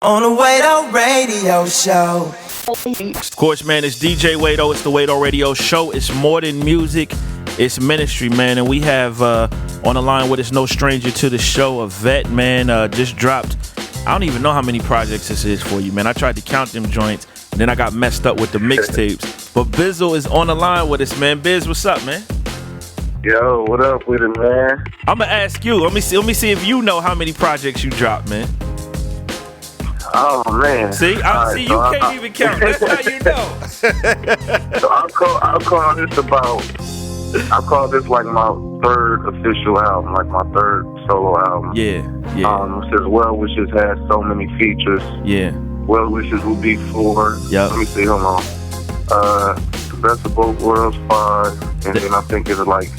on the Wado Radio Show. Of course, man, it's DJ Wado. It's the Wado Radio Show. It's more than music. It's ministry, man. And we have on the line with us, no stranger to the show, a vet, man. Just dropped, I don't even know how many projects this is for you, man. I tried to count them joints, and then I got messed up with the mixtapes. But Bizzle is on the line with us, man. Biz, what's up, man? Yo, what up with it, man? I'm going to ask you. Let me see if you know how many projects you dropped, man. Oh, man. See, you can't even count. That's how you know. So I'll call this like my third official album, like my third solo album. Yeah. Since Well Wishes has so many features. Yeah. Well Wishes will be 4. Yep. Let me see, hold on. The Best of Both Worlds 5, and then I think it was like 6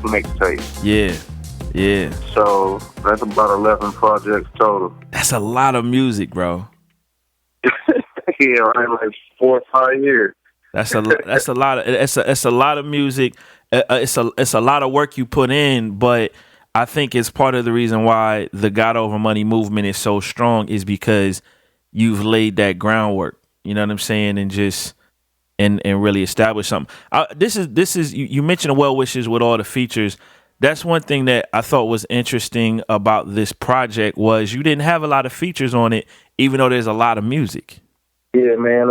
mixtapes. Yeah. So that's about 11 projects total. That's a lot of music, bro. Yeah, right, like 4 or 5 years. That's a lot of it's a lot of music. It's a lot of work you put in, but I think it's part of the reason why the God Over Money movement is so strong is because you've laid that groundwork. You know what I'm saying, and just and really establish something. This is you mentioned the Well Wishes with all the features. That's one thing that I thought was interesting about this project was you didn't have a lot of features on it, even though there's a lot of music. Yeah, man.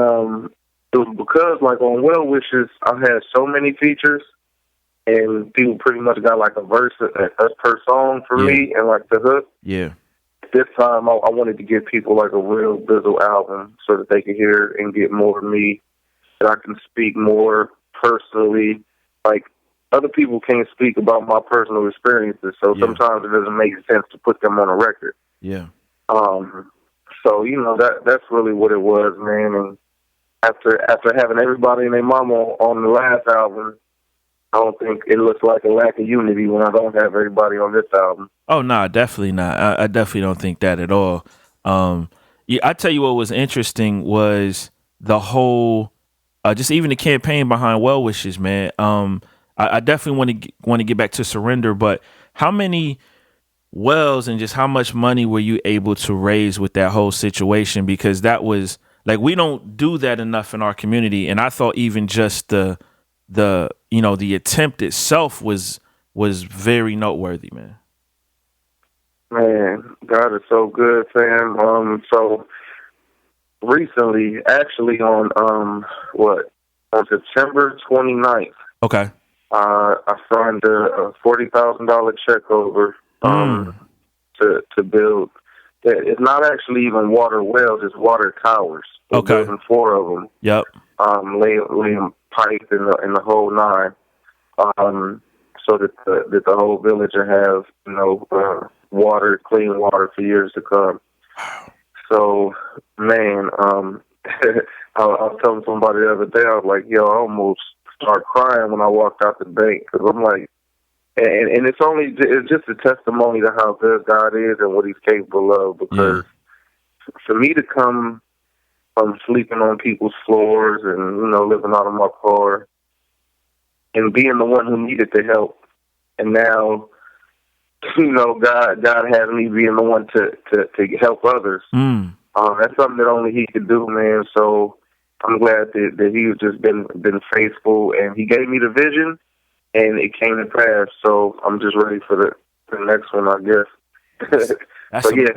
It was because, like, on Well Wishes, I had so many features, and people pretty much got, like, a verse per song for me, and, like, the hook. Yeah. This time, I wanted to give people, like, a real Bizzle album so that they could hear and get more of me, that I can speak more personally. Like, other people can't speak about my personal experiences, so sometimes it doesn't make sense to put them on a record. Yeah. So, you know, that's really what it was, man, and after having everybody and their mama on the last album, I don't think it looks like a lack of unity when I don't have everybody on this album. Oh, no, definitely not. I definitely don't think that at all. I tell you what was interesting was the whole, just even the campaign behind Well Wishes, man. I definitely want to get back to Surrender, but how many wells and just how much money were you able to raise with that whole situation? Because that was, like, we don't do that enough in our community, and I thought even just the attempt itself was very noteworthy, man. Man, God is so good, fam. So recently, actually on September 29th, okay, I signed a $40,000 check over to build. It's not actually even water wells; it's water towers. We're building 4 of them. Yep. Laying pipe in the whole 9, so that the whole village will have water, clean water for years to come. So, man, I was telling somebody the other day, I was like, yo, I almost start crying when I walked out the bank, because I'm like, and it's just a testimony to how good God is and what He's capable of. Because for me to come from sleeping on people's floors and living out of my car and being the one who needed the help, and now God has me being the one to help others. That's something that only He could do, man. So I'm glad that He's just been faithful, and He gave me the vision, and it came to pass. So I'm just ready for the next one, I guess.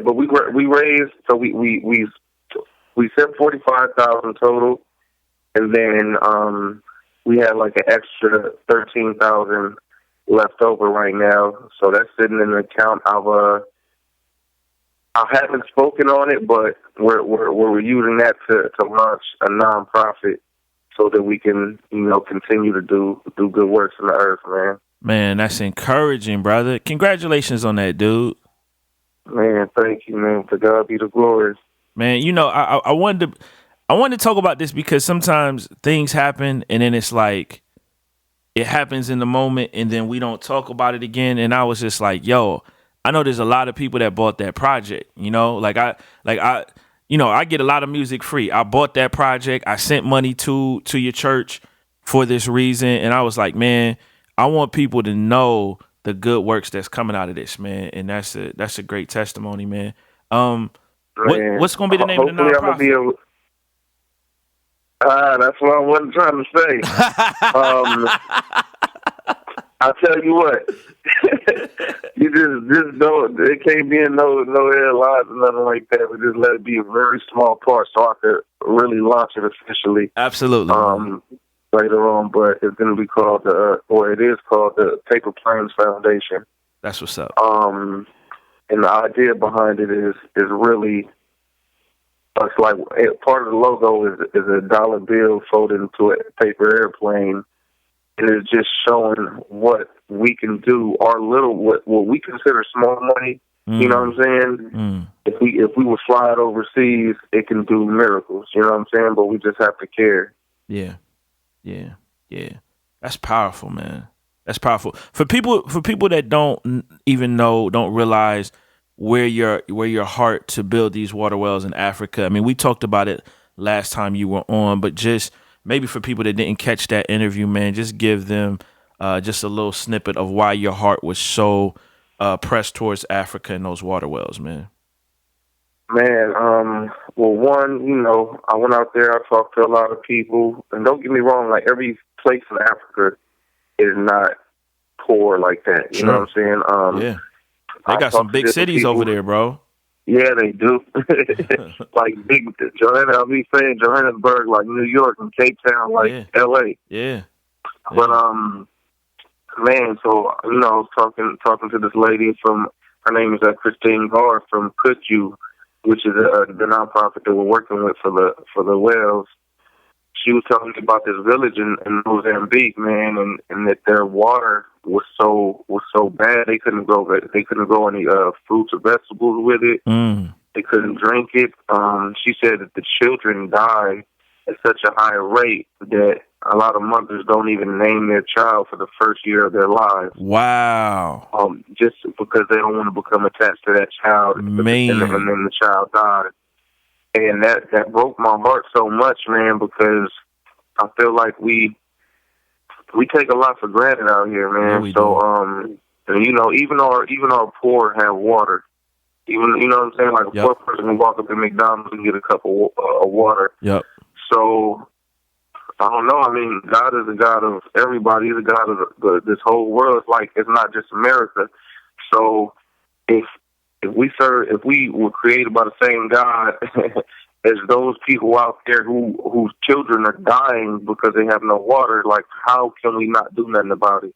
But we raised. So we sent 45,000 total, and then we had like an extra 13,000 left over right now. So that's sitting in the account. I haven't spoken on it, but we're using that to launch a nonprofit so that we can continue to do good works in the earth, man. Man, that's encouraging, brother. Congratulations on that, dude. Man, thank you, man. To God be the glory. Man, I wanted to talk about this because sometimes things happen and then it's like it happens in the moment and then we don't talk about it again. And I was just like, yo, I know there's a lot of people that bought that project, I get a lot of music free. I bought that project. I sent money to your church for this reason. And I was like, man, I want people to know the good works that's coming out of this, man. And that's a great testimony, man. Man, What's going to be the name of the hopefully I'm gonna be nonprofit? able. That's what I wasn't trying to say. I'll tell you what. You just don't. It can't be in no airlines or nothing like that. We just let it be a very small part, so I could really launch it officially. Absolutely. Later on, but it's going to be called or it is called the Paper Planes Foundation. That's what's up. And the idea behind it is really. It's like part of the logo is a dollar bill folded into a paper airplane, and it's just showing what we can do. Our little what we consider small money. You know what I'm saying? If we would fly it overseas, it can do miracles. You know what I'm saying? But we just have to care. Yeah. That's powerful, man. That's powerful for people that don't even know, don't realize where your heart to build these water wells in Africa. I mean, we talked about it last time you were on, but just maybe for people that didn't catch that interview, man, just give them just a little snippet of why your heart was so pressed towards Africa and those water wells, man. Man, well, one, I went out there, I talked to a lot of people, and don't get me wrong, like every place in Africa is not poor like that. You know what I'm saying? Yeah. They got some big cities over there, bro. Yeah, they do. Like big Johannesburg, like New York, and Cape Town, like LA. Yeah. But man, so I was talking to this lady her name is Christine Gar from Kutju, which is the nonprofit that we're working with for the whales. She was telling me about this village in Mozambique, man, and that their water was so bad they couldn't grow any fruits or vegetables with it. They couldn't drink it. She said that the children die at such a high rate that a lot of mothers don't even name their child for the first year of their lives. Wow. Just because they don't want to become attached to that child, man. And then the child died. And that broke my heart so much, man, because I feel like we take a lot for granted out here, man. Yeah, so and, even our poor have water. Even you know what I'm saying, like a poor person can walk up to McDonald's and get a cup of water. Yep. So I don't know. I mean, God is a God of everybody. He's a God of this whole world. It's like it's not just America. So if we were created by the same God as those people out there whose children are dying because they have no water, like how can we not do nothing about it?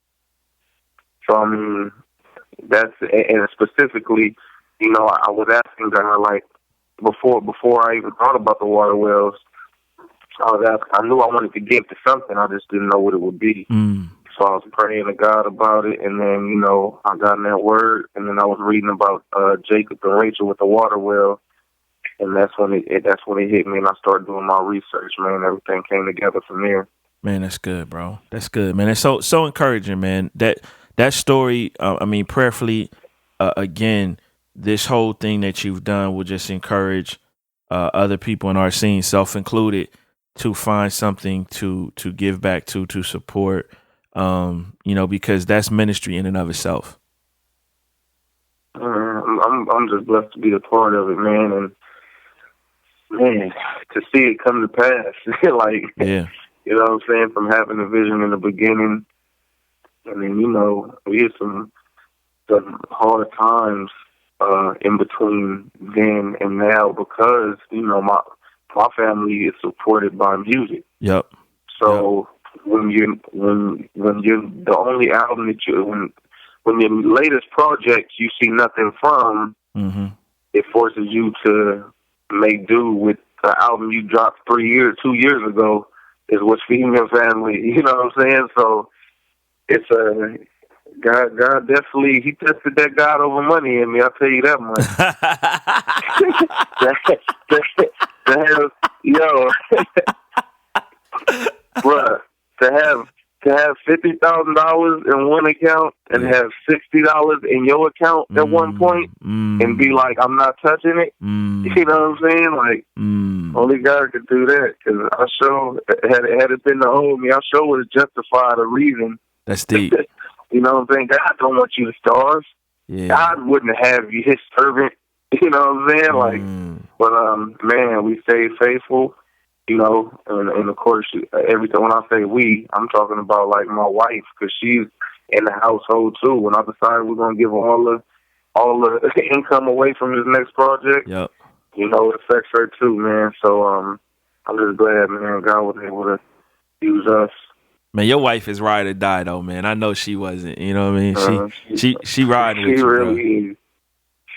So I mean, and specifically, I was asking God, like before I even thought about the water wells, I knew I wanted to give to something. I just didn't know what it would be. So I was praying to God about it, and then, I got in that word, and then I was reading about Jacob and Rachel with the water well, and that's when it hit me, and I started doing my research, man. Everything came together from there. Man, that's good, bro. That's good, man. It's so encouraging, man. That story, prayerfully, again, this whole thing that you've done will just encourage other people in our scene, self-included, to find something to give back to support, because that's ministry in and of itself. I'm just blessed to be a part of it, man, and man, to see it come to pass, like, yeah, you know what I'm saying, from having a vision in the beginning, and then we had some hard times in between then and now because my family is supported by music. Yep. So when you're the only album that when your latest project you see nothing from, it forces you to make do with the album you dropped 2 years ago is what's feeding your family. You know what I'm saying? So it's God definitely, he tested that God over money in me, I'll tell you that much. Bruh, to have $50,000 in one account and have $60 in your account at one point and be like, I'm not touching it. You know what I'm saying? Like, only God could do that. Because I sure, had it been the old me, I sure would have justified a reason. That's deep. You know what I'm saying? God don't want you to starve. Yeah. God wouldn't have you, his servant, You know what I'm saying? Like, but man, we stayed faithful. You know, and of course, everything. When I say we, I'm talking about like my wife, because she's in the household too. When I decided we're gonna give her all the income away from this next project, Yep. you know, it affects her too, man. So I'm just glad, man, God was able to use us. Man, your wife is ride or die though, man. I know she wasn't. You know what I mean? She riding with she you, really bro. is.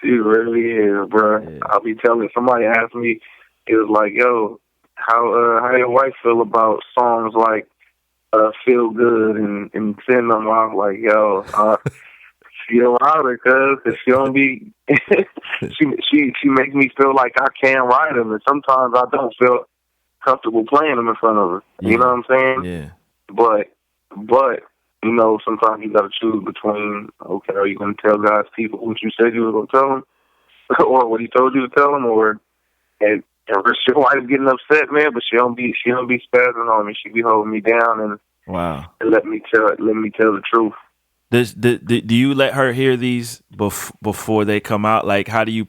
She really is, bro. Yeah. I'll be telling. Somebody asked me, it was like, "Yo, how your wife feel about songs like Feel Good and Send Them?" I was like, "Yo, she don't ride her, cause she don't be." she makes me feel like I can't ride them, and sometimes I don't feel comfortable playing them in front of her. Yeah. You know what I'm saying? Yeah. But you know, sometimes you got to choose between, okay, are you going to tell God's people what you said you were going to tell them, or what He told you to tell them, or and your wife getting upset, man, but she don't be spazzing on me. She be holding me down and Wow. and let me tell the truth. Do you let her hear these before they come out? Like, how do you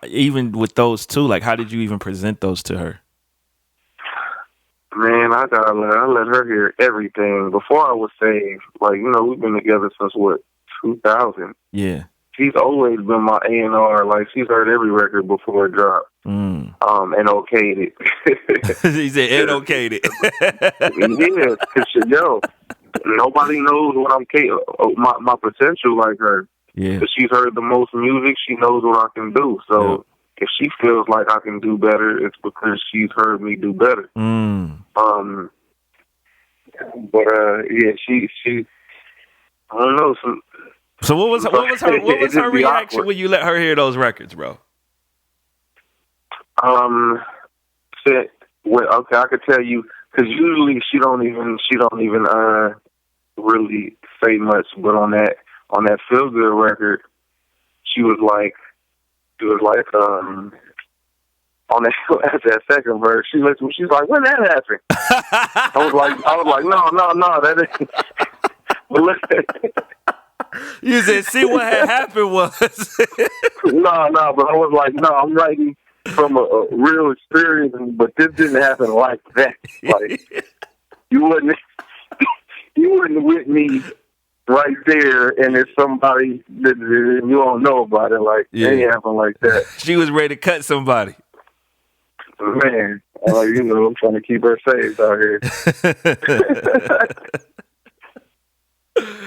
even with those two? Like, how did you even present those to her? Man, I let her hear everything. Before I was saved, like, you know, we've been together since 2000. Yeah. She's always been my A&R. Like, she's heard every record before it dropped. And okayed it. He said, and okayed it. Yeah, because, yo, nobody knows what I'm capable, my potential like her. Yeah. Because she's heard the most music, she knows what I can do. So if she feels like I can do better, it's because she's heard me do better. Yeah, she I don't know. So what was her reaction awkward when you let her hear those records, bro? Okay, I could tell you, because usually she don't even really say much, but on that Feel Good record, she was like on that second verse, she listened. She's like, "When that happened?" I was like, no, that ain't. But listen. You said, "See what had happened was." No, but I was like, no, I'm writing from a real experience, but this didn't happen like that. Like you wouldn't with me right there, and it's somebody that you don't know about it. Like it ain't happen like that. She was ready to cut somebody. Man, you know, I'm trying to keep her safe out here.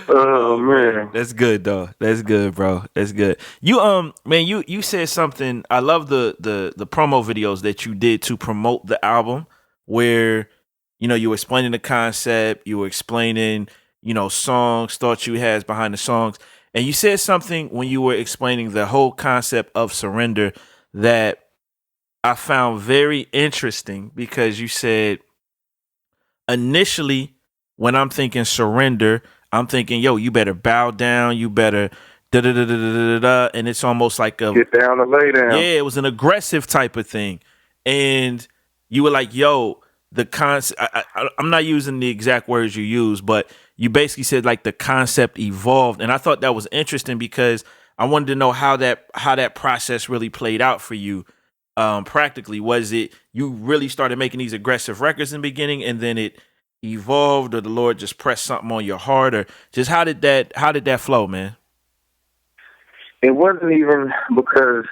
Oh man, that's good though. That's good, bro. That's good. You man, you said something. I love the promo videos that you did to promote the album, where you know you were explaining the concept, you were explaining songs, thoughts you had behind the songs, and you said something when you were explaining the whole concept of surrender that I found very interesting, because you said initially when I'm thinking surrender, I'm thinking, yo, you better bow down, you better da da da da da da, and it's almost like a get down and lay down. Yeah, it was an aggressive type of thing, and you were like, yo, the concept. I'm not using the exact words you use, but you basically said like the concept evolved, and I thought that was interesting because I wanted to know how that process really played out for you. Practically, was it you really started making these aggressive records in the beginning, and then it evolved, or the Lord just pressed something on your heart, or just how did that flow, man? It wasn't even because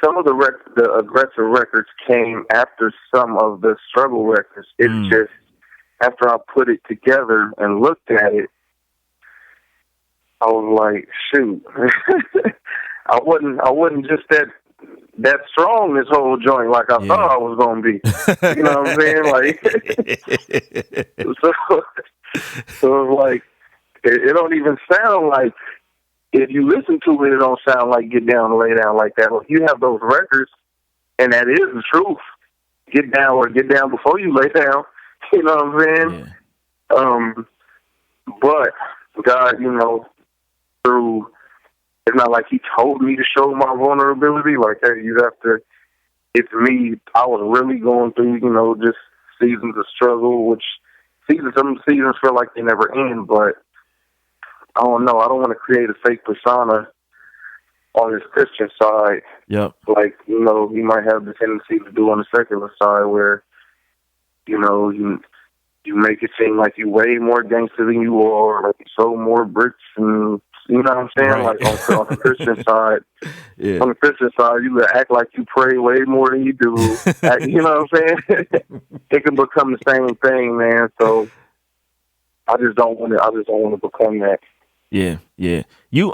some of the aggressive records came after some of the struggle records. It's just after I put it together and looked at it, I was like, shoot, I wasn't just that strong this whole joint like I thought I was gonna be. You know what I'm saying? Like so it's like it don't even sound like, if you listen to it, it don't sound like Get Down and Lay Down like that. Well, if you have those records, and that is the truth, get down before you lay down. You know what I'm saying? Yeah. But God, through, it's not like He told me to show my vulnerability. Like, hey, you have to. It's me. I was really going through, just seasons of struggle, which some seasons feel like they never end. But I don't know. I don't want to create a fake persona on his Christian side, Yep. like, he might have the tendency to do on the secular side where, you make it seem like you way more gangster than you are, like you sold more bricks, and you know what I'm saying? Right. Like on the Christian side, Yeah. on the Christian side, you act like you pray way more than you do. You know what I'm saying? It can become the same thing, man. So I just don't want to become that. Yeah. Yeah. You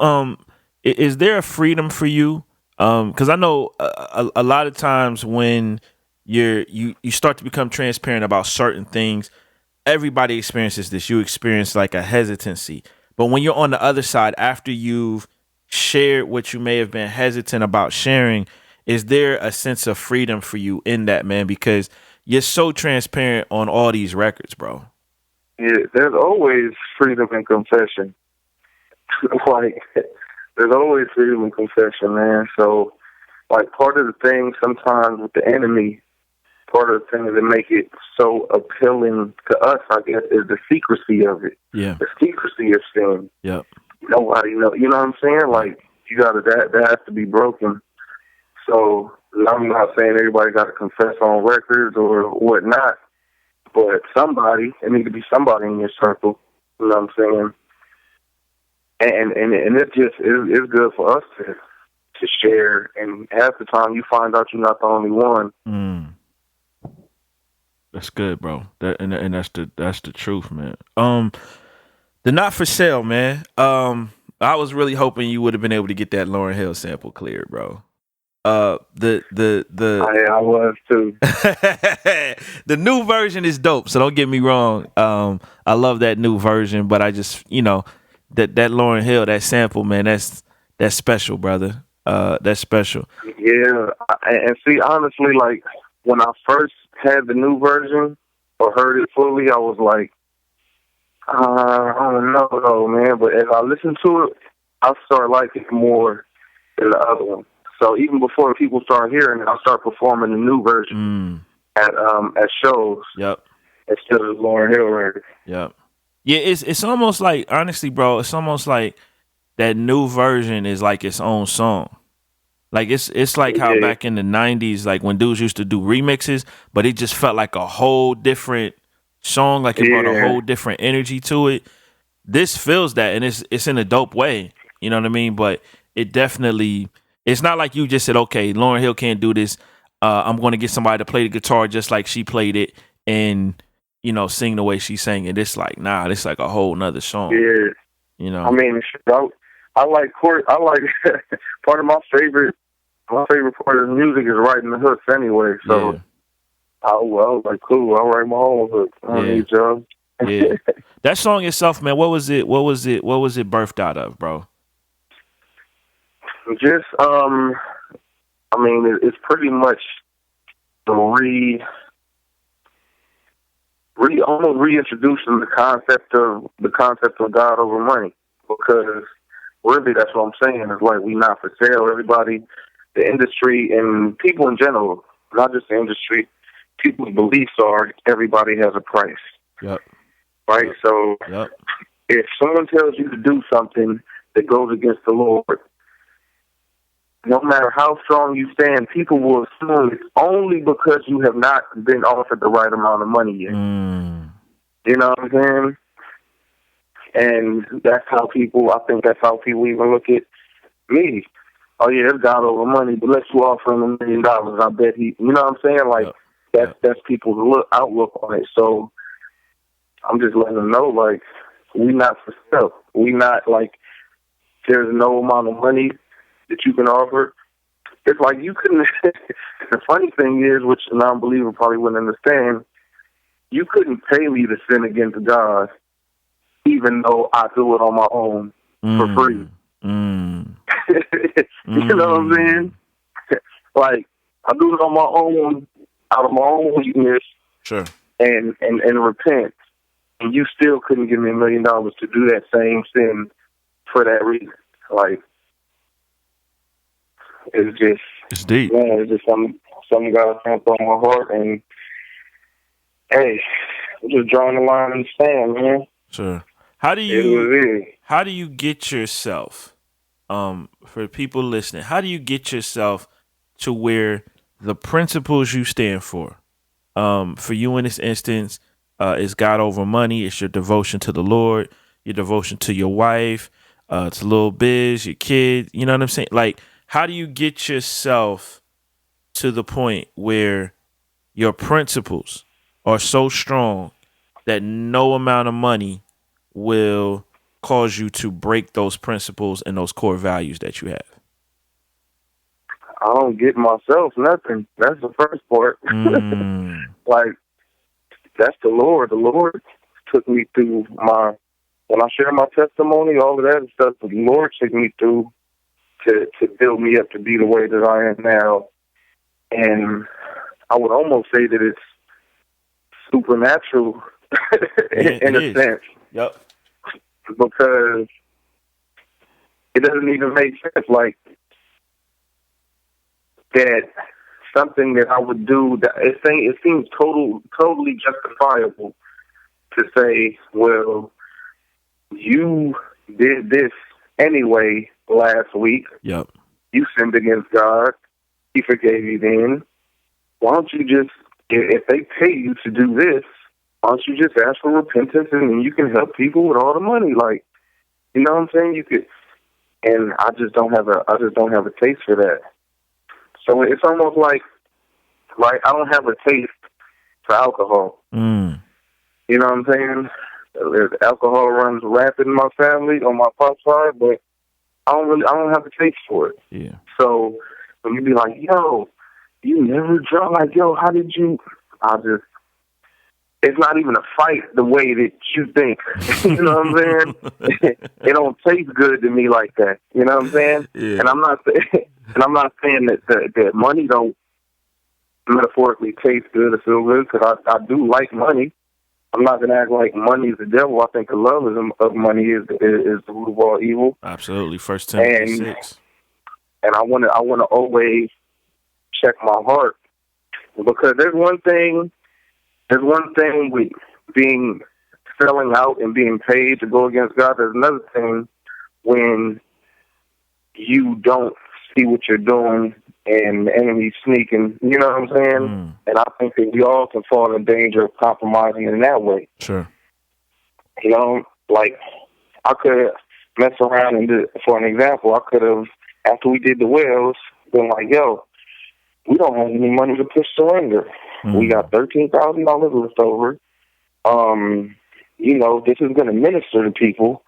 is there a freedom for you? Because I know a lot of times when you start to become transparent about certain things, everybody experiences this. You experience like a hesitancy. But when you're on the other side, after you've shared what you may have been hesitant about sharing, is there a sense of freedom for you in that, man? Because you're so transparent on all these records, bro. Yeah, there's always freedom in confession. Like, there's always freedom in confession, man. So, like, part of the thing sometimes with the enemy, part of the things that make it so appealing to us, I guess, is the secrecy of it. Yeah. The secrecy of sin. Yep. Nobody know. You know what I'm saying? Like, that has to be broken. So, I'm not saying everybody got to confess on records or whatnot, but it needs to be somebody in your circle. You know what I'm saying? And it's good for us to share. And half the time you find out you're not the only one. That's good, bro. And that's the truth, man. The Not For Sale, man. I was really hoping you would have been able to get that Lauryn Hill sample cleared, bro. I was too. The new version is dope, so don't get me wrong. I love that new version, but I just, that Lauryn Hill, that sample, man, that's special, brother. That's special. Yeah, and see, honestly, like when I first had the new version or heard it fully, I was like, I don't know, though, man. But as I listened to it, I started liking it more than the other one. So even before people start hearing it, I'll start performing the new version at shows. Yep. Instead of the Lauryn Hill record. Yep. Yeah, it's almost like, honestly, bro, it's almost like that new version is like its own song. Like it's like how back in the 90s, like when dudes used to do remixes, but it just felt like a whole different song, like it brought a whole different energy to it. This feels that, and it's in a dope way. You know what I mean? But it definitely, it's not like you just said, okay, Lauryn Hill can't do this. I'm going to get somebody to play the guitar just like she played it and, sing the way she sang it. It's like, nah, it's like a whole nother song. Yeah. I mean, I like part of my favorite part of the music is writing the hooks anyway. So, I was like, cool, I'll write my own hooks. I don't need y'all. Yeah. That song itself, man, what was it birthed out of, bro? Just, it's pretty much the almost reintroducing the concept of God over money, because really that's what I'm saying. It's like we not for sale. Everybody, the industry and people in general, not just the industry, people's beliefs are everybody has a price. Yep. Right? So if someone tells you to do something that goes against the Lord, no matter how strong you stand, people will assume it's only because you have not been offered the right amount of money yet. You know what I'm saying? And I think that's how people even look at me. Oh yeah, it's God over money, but let's you offer him $1 million. I bet he, you know what I'm saying? Like that's people's outlook on it. So I'm just letting them know, like, we not for sale. We not like there's no amount of money that you can offer. It's like you couldn't. The funny thing is, which a non-believer probably wouldn't understand, you couldn't pay me to sin against God, even though I do it on my own for free. You know what I'm saying? Like, I do it on my own, out of my own weakness, sure, and repent. And you still couldn't give me $1 million to do that same sin for that reason. Like, it's deep. Man, it's just something got to on my heart, and hey, I'm just drawing the line in the sand, man. Sure. How do you get yourself for people listening, how do you get yourself to where the principles you stand for you in this instance, is God over money. It's your devotion to the Lord, your devotion to your wife, to little Biz, your kid. You know what I'm saying? Like, how do you get yourself to the point where your principles are so strong that no amount of money will cause you to break those principles and those core values that you have? I don't get myself nothing. That's the first part. Like, that's the Lord. The Lord took me through when I share my testimony, all of that stuff, the Lord took me through to build me up to be the way that I am now. And I would almost say that it's supernatural in a sense. Yep. Because it doesn't even make sense. Like, that something that I would do, that it seems totally justifiable to say, well, you did this anyway last week. Yep. You sinned against God. He forgave you then. Why don't you just, if they pay you to do this, why don't you just ask for repentance and then you can help people with all the money? Like, you know what I'm saying? You could, and I just don't have a taste for that. So it's almost like I don't have a taste for alcohol. You know what I'm saying? Alcohol runs rampant in my family on my pop's side, but I don't have a taste for it. Yeah. So when you be like, yo, you never drunk, like, yo, how did you? It's not even a fight the way that you think. You know what I'm saying? It don't taste good to me like that. You know what I'm saying? Yeah. And I'm not saying that money don't metaphorically taste good or feel good, because I do like money. I'm not gonna act like money is the devil. I think the love of money is the root of all evil. Absolutely. 1 Timothy 6. And I wanna always check my heart, because there's one thing with selling out and being paid to go against God. There's another thing when you don't see what you're doing and the enemy's sneaking. You know what I'm saying? And I think that we all can fall in danger of compromising in that way. Sure. You know, like, I could mess around and for an example, I could have, after we did the wells, been like, yo, we don't have any money to push surrender. We got $13,000 left over. You know, this is going to minister to people,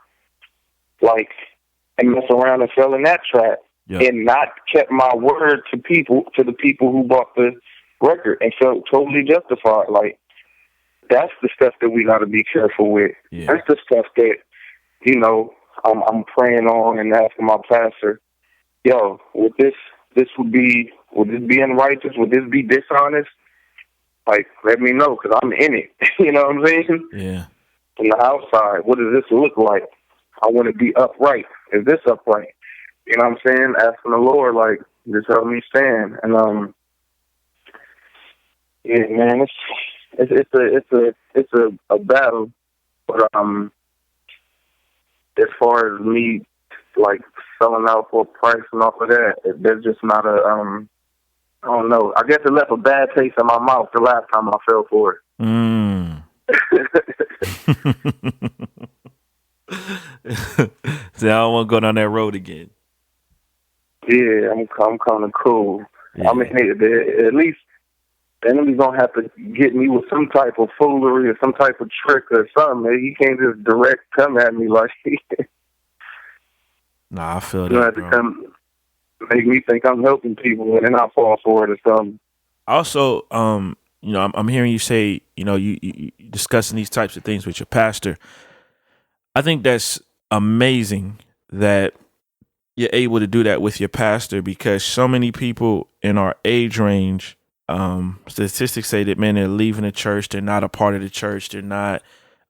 like, and mess around and fell in that trap. Yep. And not kept my word to the people who bought the record, and felt totally justified. Like, that's the stuff that we got to be careful with. Yeah. That's the stuff that, you know, I'm praying on and asking my pastor, yo, would this be unrighteous? Would this be dishonest? Like, let me know, because I'm in it. You know what I'm saying? Yeah. From the outside, what does this look like? I want to be upright. Is this upright? You know what I'm saying? Asking the Lord, like, just help me stand. And yeah, man, it's a battle. But as far as me, like, selling out for a price and all of that, there's just not a I don't know. I guess it left a bad taste in my mouth the last time I fell for it. See, I don't want to go down that road again. Yeah, I'm kind of cool. Yeah. I mean, at least the enemy's gonna have to get me with some type of foolery or some type of trick or something. He can't just direct come at me like. Nah, I feel that. You have to come make me think I'm helping people, and then I fall for it or something. Also, you know, I'm hearing you say, you know, you discussing these types of things with your pastor. I think that's amazing that you're able to do that with your pastor, because so many people in our age range, statistics say that, man, they're leaving the church. They're not a part of the church. They're not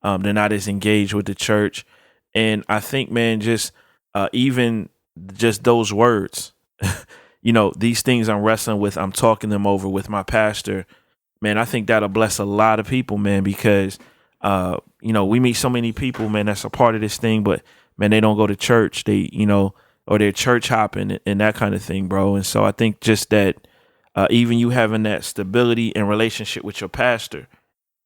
as engaged with the church. And I think, man, just even just those words, you know, these things I'm wrestling with, I'm talking them over with my pastor, man, I think that'll bless a lot of people, man, because, you know, we meet so many people, man, that's a part of this thing, but, man, they don't go to church. They, you know, or they're church hopping and that kind of thing, bro. And so I think just that, even you having that stability and relationship with your pastor,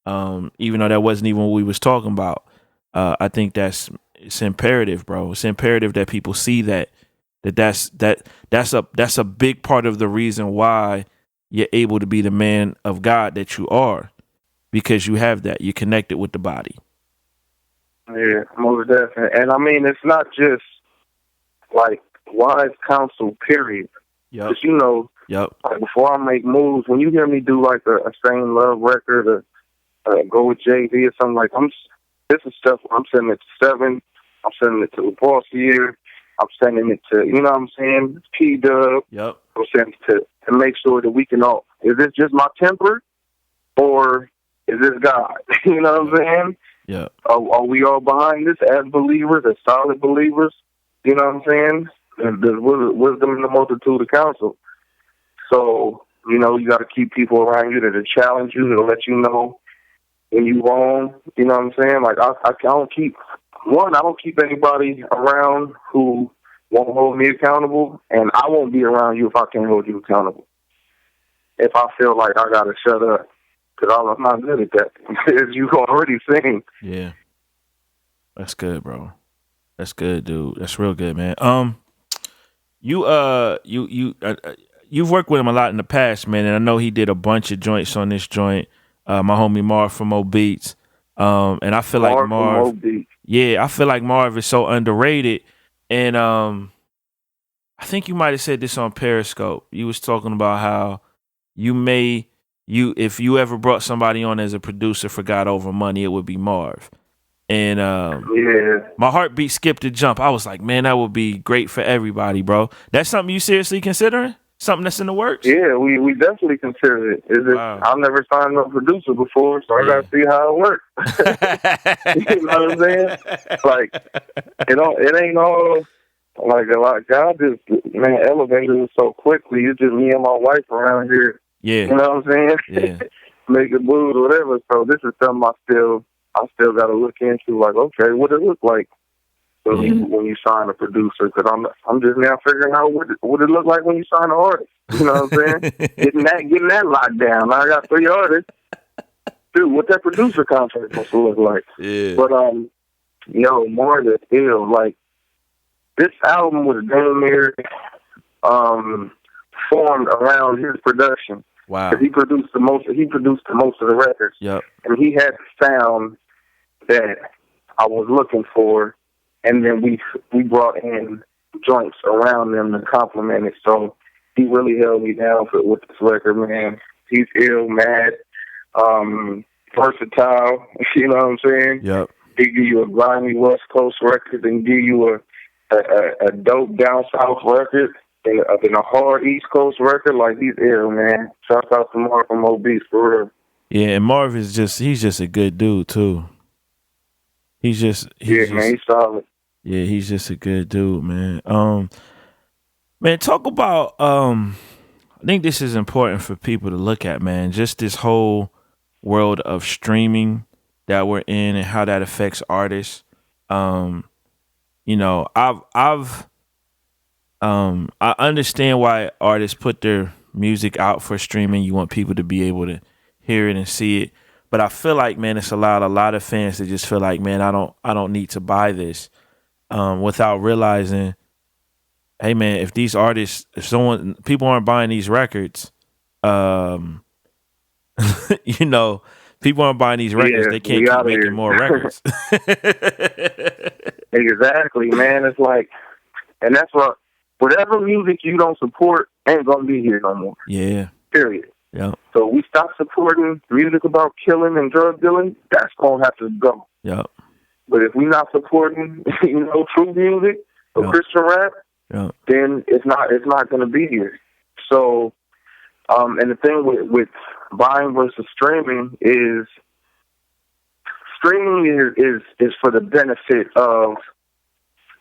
even though that wasn't even what we was talking about, I think it's imperative, bro. It's imperative that people see that's a big part of the reason why you're able to be the man of God that you are, because you have that. You're connected with the body. Yeah, most definitely. And I mean, it's not just like wise counsel, period. Yep. Because, you know, like before I make moves, when you hear me do like a Same Love record or go with JV or something, like this is stuff I'm sending it to Seven, I'm sending it to Boss Year, I'm sending it to, you know what I'm saying, P-Dub. Yep. I'm sending it to make sure that we can all, is this just my temper or is this God? You know what I'm saying? Yeah. Are we all behind this as believers, as solid believers? You know what I'm saying? And there's wisdom in the multitude of counsel. So, you know, you got to keep people around you that'll challenge you, that'll let you know when you wrong. You know what I'm saying? Like, I don't keep anybody around who won't hold me accountable, and I won't be around you if I can't hold you accountable. If I feel like I got to shut up, because I'm not good at that, as you already seen. Yeah. That's good, bro. That's good, dude. That's real good, man. You've worked with him a lot in the past, man, and I know he did a bunch of joints on this joint. My homie Marv from O Beats. And I feel like Marv, I feel like Marv is so underrated. And I think you might have said this on Periscope. You was talking about how if you ever brought somebody on as a producer for God Over Money, it would be Marv. And my heartbeat skipped a jump. I was like, man, that would be great for everybody, bro. That's something you seriously considering? Something that's in the works? Yeah, we definitely consider it. Wow. I've never signed a producer before, so I gotta see how it works. You know what I'm saying? Like, it ain't all like a lot. God just elevated it so quickly. It's just me and my wife around here. Yeah, you know what I'm saying? Yeah, making moves or whatever. So this is something I still got to look into. Like, okay, what it look like when you sign a producer? Because I'm just now figuring out what it look like when you sign an artist. You know what I'm saying? getting that locked down. I got 3 artists. Dude, what that producer contract supposed to look like? Yeah. But Marvin Hill, like this album was damn near formed around his production. Wow. Because he produced the most of the records. Yep. And he had the sound that I was looking for, and then we brought in joints around them to complement it. So he really held me down with this record, man. He's ill, mad, versatile. You know what I'm saying? Yep. He give you a grimy West Coast record, and give you a dope down south record, and a hard East Coast record. Like, he's ill, man. Shout out to Marv from O Beats, for real. Yeah, and Marv he's just a good dude too. He's solid. Yeah, he's just a good dude, man. Man, talk about I think this is important for people to look at, man. Just this whole world of streaming that we're in and how that affects artists. I understand why artists put their music out for streaming. You want people to be able to hear it and see it. But I feel like, man, it's allowed a lot of fans to just feel like, man, I don't need to buy this, without realizing, hey, man, if these artists, people aren't buying these records, people aren't buying these records, they can't keep making more records. Exactly, man. It's like, and that's what, whatever music you don't support ain't gonna be here no more. Yeah. Period. Yeah. So we stop supporting music about killing and drug dealing, that's gonna have to go. Yeah. But if we're not supporting, true music or Christian rap, then it's not gonna be here. So, and the thing with buying versus streaming is for the benefit of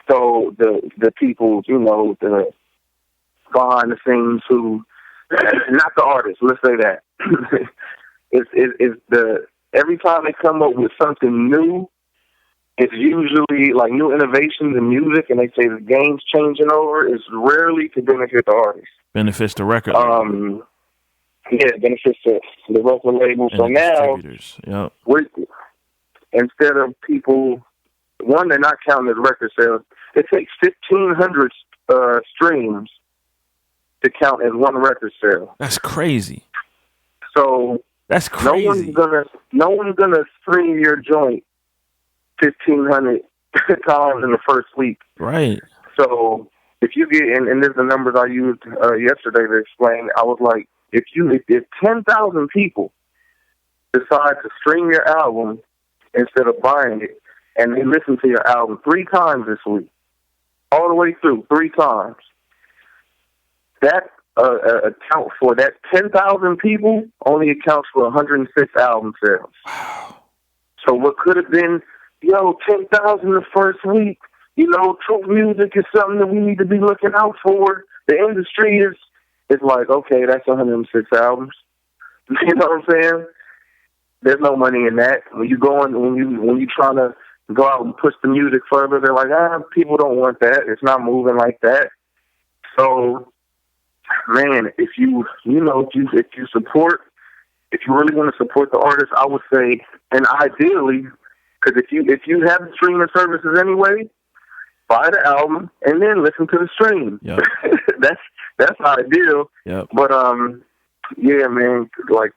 the people, the behind the scenes who, not the artists, let's say that. it's every time they come up with something new, it's usually like new innovations in music, and they say the game's changing over. It's rarely to benefit the artist. Benefits the record label. Yeah, it benefits the record label. And so the now, distributors. Yep. Instead of people, one, they're not counting as record sales. It takes 1,500 streams to count as one record sale. That's crazy. So that's crazy. No one's gonna stream your joint 1,500 times in the first week. Right. So if you get, and there's the numbers I used yesterday to explain. I was like, if 10,000 people decide to stream your album instead of buying it, and they listen to your album 3 times this week, all the way through 3 times, that account for that 10,000 people only accounts for 106 album sales. Wow. So what could have been, 10,000 the first week, truth music is something that we need to be looking out for. The industry is like, okay, that's 106 albums. You know what I'm saying? There's no money in that. When you trying to go out and push the music further, they're like, people don't want that. It's not moving like that. So, man, if you really want to support the artist, I would say, and ideally, because if you have the streaming services anyway, buy the album and then listen to the stream. Yep. that's ideal. Yep. But yeah, man, like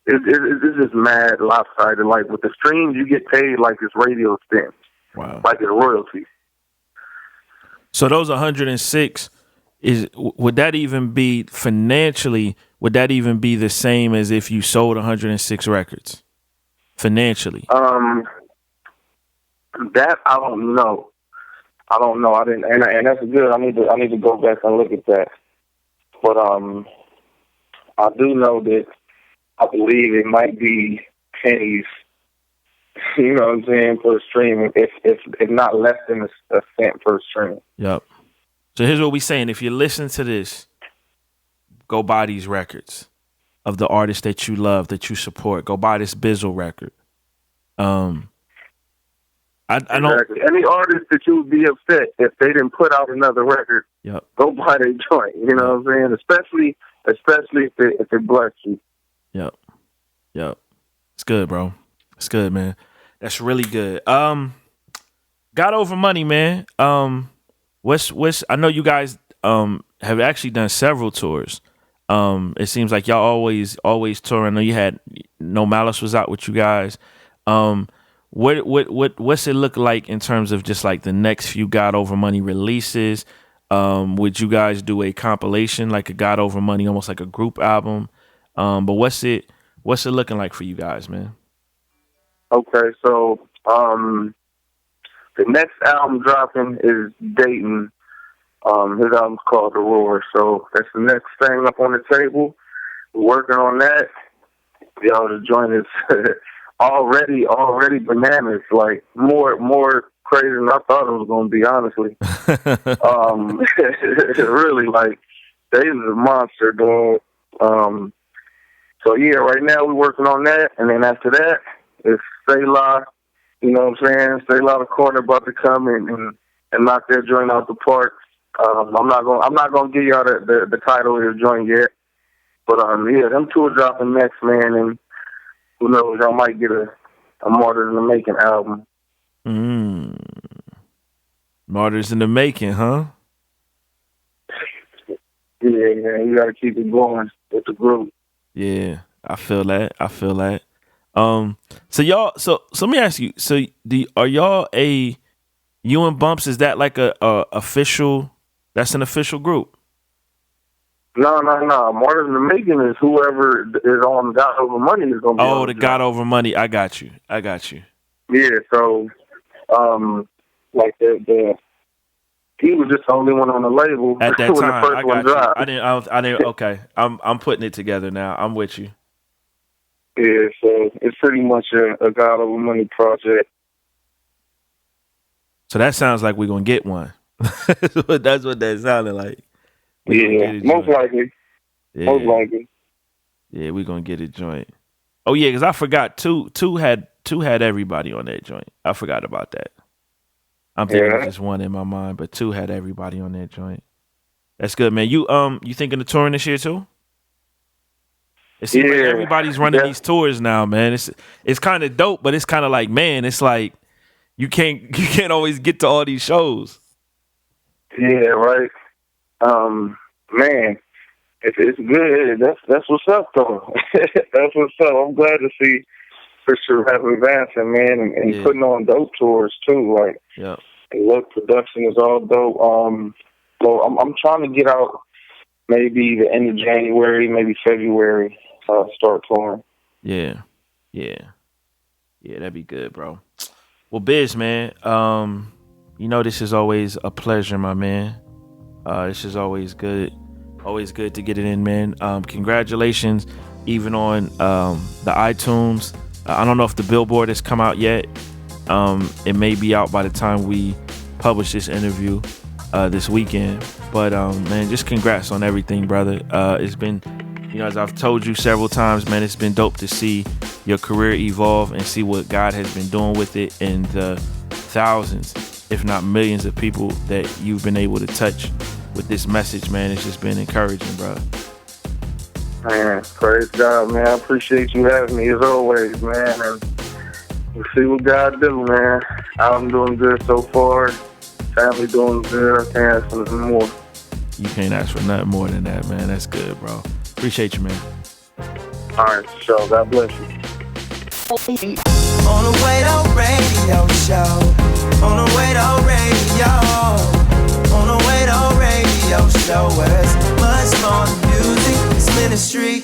it's just mad lopsided. Like with the streams, you get paid like it's radio stamps. Wow. Like it's royalty. So those 106 would that even be financially? Would that even be the same as if you sold 106 records financially? That I don't know. I didn't, and that's good. I need to go back and look at that. But I do know that I believe it might be pennies. You know what I'm saying, per stream, if not less than a cent per stream. Yep. So here's what we're saying. If you listen to this, go buy these records of the artists that you love, that you support. Go buy this Bizzle record. I don't. Exactly. Any artist that you would be upset if they didn't put out another record, Yep. Go buy their joint. You know what I'm saying? Especially if it bless you. Yep. It's good, bro. It's good, man. That's really good. Got Over Money, man. What's I know you guys have actually done several tours. It seems like y'all always touring. I know you had No Malice was out with you guys. What's it look like in terms of just like the next few Got Over Money releases? Would you guys do a compilation like a Got Over Money, almost like a group album? But what's it looking like for you guys, man? Okay, so the next album dropping is Dayton. His album's called The Roar, so that's the next thing up on the table. We're working on that. The joint is already bananas, like more crazy than I thought it was going to be, honestly. Really, like, Dayton's a monster, dog. So yeah, right now we're working on that, and then after that, it's Say La, you know what I'm saying? Say La the Corner about to come and knock their joint out the park. I'm not gonna give y'all the title of the joint yet, but yeah, them two are dropping next, man, and who knows, y'all might get a Martyrs in the Making album. Martyrs in the Making, huh? Yeah, man, you gotta keep it going with the group. Yeah, I feel that. So y'all, so let me ask you. So are y'all you and Bumps? Is that like a official? That's an official group. No. Marvin the Making is whoever is on Got Over Money is gonna be. Oh, the Got Over Money. I got you. Yeah. So, like he was just the only one on the label at that when time. the first I one got dropped. you. I didn't. Okay, I'm putting it together now. I'm with you. Yeah. So it's pretty much a Got Over Money project. So that sounds like we're gonna get one. That's what that sounded like. Yeah, most likely. Yeah. Most likely. Yeah, we're gonna get a joint. Oh yeah, because I forgot two had everybody on that joint. I forgot about that. I'm thinking of just one in my mind, but two had everybody on that joint. That's good, man. You thinking of touring this year too? It seems like everybody's running these tours now, man. It's kind of dope, but it's kind of like, man, it's like you can't always get to all these shows. Yeah, right. Man, it's good. That's what's up, though. That's what's up. I'm glad to see Christian rap advancing, man, and putting on dope tours too. Like, look, production is all dope. So I'm trying to get out maybe the end of January, maybe February. Start touring. Yeah, that'd be good, bro. Well, Biz, man, this is always a pleasure, my man. This is always good to get it in, man. Congratulations, even on the iTunes. I don't know if the Billboard has come out yet. It may be out by the time we publish this interview this weekend. But man, just congrats on everything, brother. It's been, as I've told you several times, man, it's been dope to see your career evolve and see what God has been doing with it, and the thousands, if not millions of people that you've been able to touch with this message, man. It's just been encouraging, bro. Man, praise God, man. I appreciate you having me as always, man. And we'll see what God do, man. I'm doing good so far. Family doing good. I can't ask for nothing more. You can't ask for nothing more than that, man. That's good, bro. Appreciate you, man. All right, so God bless you. On the Way Radio Show. On the Way Radio. On the Way Radio Show, where it's much more than music, it's ministry.